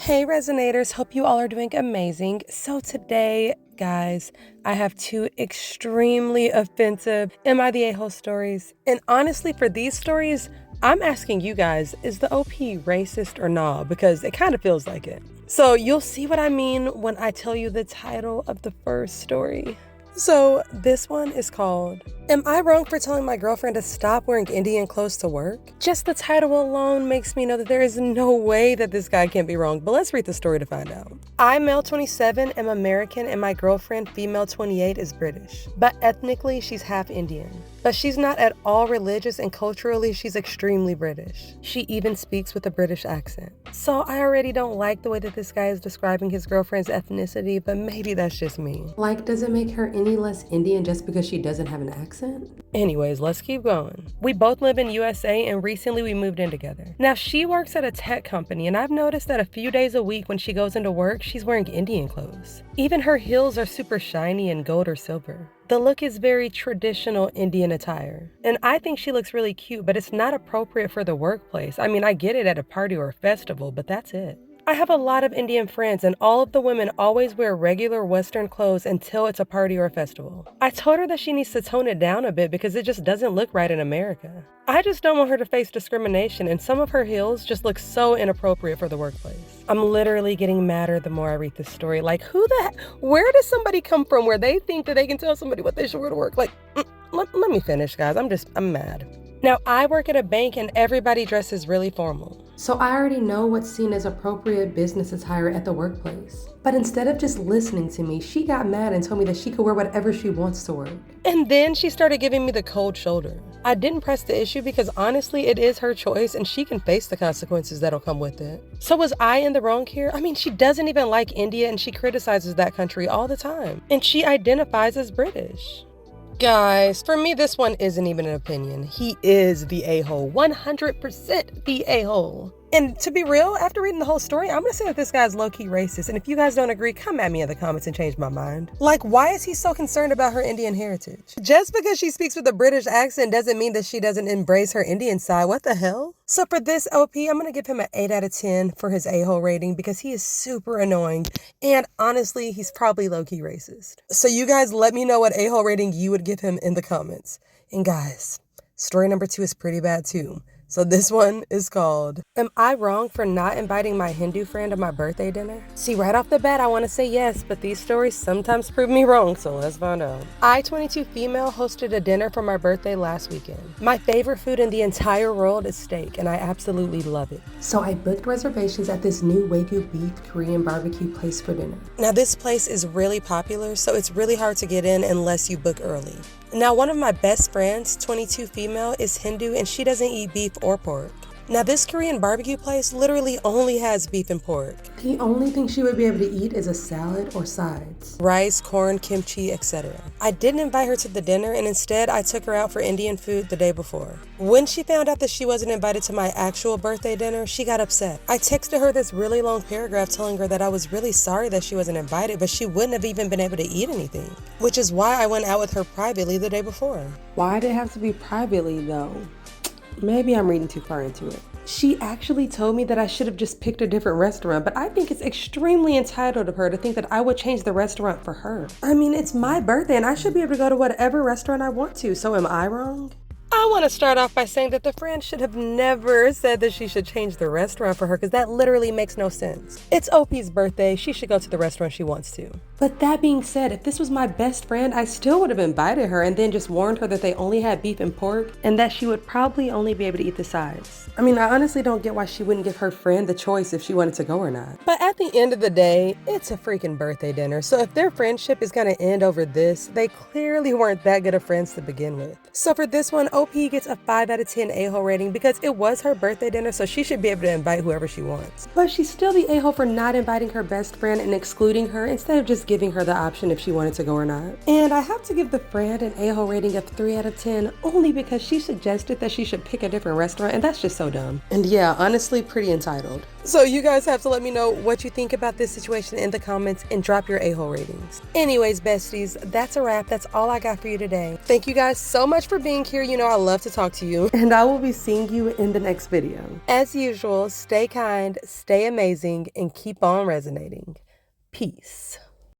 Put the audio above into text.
Hey Resinators, hope you all are doing amazing. So today, guys, I have two extremely offensive Am I the A-hole stories. And honestly, for these stories, I'm asking you guys, is the OP racist or not? Because it kind of feels like it. So you'll see what I mean when I tell you the title of the first story. So this one is called, Am I Wrong for Telling My Girlfriend to Stop Wearing Indian Clothes to Work? Just the title alone makes me know that there is no way that this guy can't be wrong, but let's read the story to find out. I, male 27, am American and my girlfriend, female 28, is British. But ethnically, she's half Indian. But she's not at all religious and culturally, she's extremely British. She even speaks with a British accent. So I already don't like the way that this guy is describing his girlfriend's ethnicity, but maybe that's just me. Like, does it make her any less Indian just because she doesn't have an accent? Anyways, let's keep going. We both live in USA and recently we moved in together. Now she works at a tech company and I've noticed that a few days a week when she goes into work, she's wearing Indian clothes. Even her heels are super shiny and gold or silver. The look is very traditional Indian attire. And I think she looks really cute, but it's not appropriate for the workplace. I mean, I get it at a party or a festival, but that's it. I have a lot of Indian friends and all of the women always wear regular Western clothes until it's a party or a festival. I told her that she needs to tone it down a bit because it just doesn't look right in America. I just don't want her to face discrimination and some of her heels just look so inappropriate for the workplace. I'm literally getting madder the more I read this story. Like, where does somebody come from where they think that they can tell somebody what they should wear to work? Like, let me finish, guys. I'm mad. Now, I work at a bank and everybody dresses really formal. So I already know what's seen as appropriate business attire at the workplace. But instead of just listening to me, she got mad and told me that she could wear whatever she wants to work. And then she started giving me the cold shoulder. I didn't press the issue because honestly, it is her choice and she can face the consequences that'll come with it. So was I in the wrong here? I mean, she doesn't even like India and she criticizes that country all the time. And she identifies as British. Guys, for me, this one isn't even an opinion. He is the a-hole, 100% the a-hole. And to be real, after reading the whole story, I'm gonna say that this guy's low-key racist. And if you guys don't agree, come at me in the comments and change my mind. Like, why is he so concerned about her Indian heritage? Just because she speaks with a British accent doesn't mean that she doesn't embrace her Indian side. What the hell? So for this OP, I'm gonna give him an 8 out of 10 for his a-hole rating because he is super annoying. And honestly, he's probably low-key racist. So you guys let me know what a-hole rating you would give him in the comments. And guys, story number 2 is pretty bad too. So this one is called, Am I Wrong for Not Inviting My Hindu Friend to my birthday dinner? See, right off the bat, I want to say yes, but these stories sometimes prove me wrong, so let's find out. I, 22 female, hosted a dinner for my birthday last weekend. My favorite food in the entire world is steak, and I absolutely love it. So I booked reservations at this new Wagyu beef Korean barbecue place for dinner. Now this place is really popular, so it's really hard to get in unless you book early. Now, one of my best friends, 22 female, is Hindu and she doesn't eat beef or pork. Now, this Korean barbecue place literally only has beef and pork. The only thing she would be able to eat is a salad or sides. Rice, corn, kimchi, etc. I didn't invite her to the dinner and instead I took her out for Indian food the day before. When she found out that she wasn't invited to my actual birthday dinner, she got upset. I texted her this really long paragraph telling her that I was really sorry that she wasn't invited, but she wouldn't have even been able to eat anything. Which is why I went out with her privately the day before. Why did it have to be privately though? Maybe I'm reading too far into it. She actually told me that I should have just picked a different restaurant, but I think it's extremely entitled of her to think that I would change the restaurant for her. I mean, it's my birthday and I should be able to go to whatever restaurant I want to, so am I wrong? I want to start off by saying that the friend should have never said that she should change the restaurant for her because that literally makes no sense. It's OP's birthday, she should go to the restaurant she wants to. But that being said, if this was my best friend, I still would have invited her and then just warned her that they only had beef and pork and that she would probably only be able to eat the sides. I mean, I honestly don't get why she wouldn't give her friend the choice if she wanted to go or not. But at the end of the day, it's a freaking birthday dinner, so if their friendship is gonna end over this, they clearly weren't that good of friends to begin with. So for this one, OP gets a 5 out of 10 a-hole rating because it was her birthday dinner, so she should be able to invite whoever she wants. But she's still the a-hole for not inviting her best friend and excluding her instead of just giving her the option if she wanted to go or not. And I have to give the friend an a-hole rating of 3 out of 10 only because she suggested that she should pick a different restaurant, and that's just so dumb. And yeah, honestly, pretty entitled. So you guys have to let me know what you think about this situation in the comments and drop your a-hole ratings. Anyways, besties, that's a wrap. That's all I got for you today. Thank you guys so much for being here. You know I love to talk to you. And I will be seeing you in the next video. As usual, stay kind, stay amazing, and keep on resonating. Peace.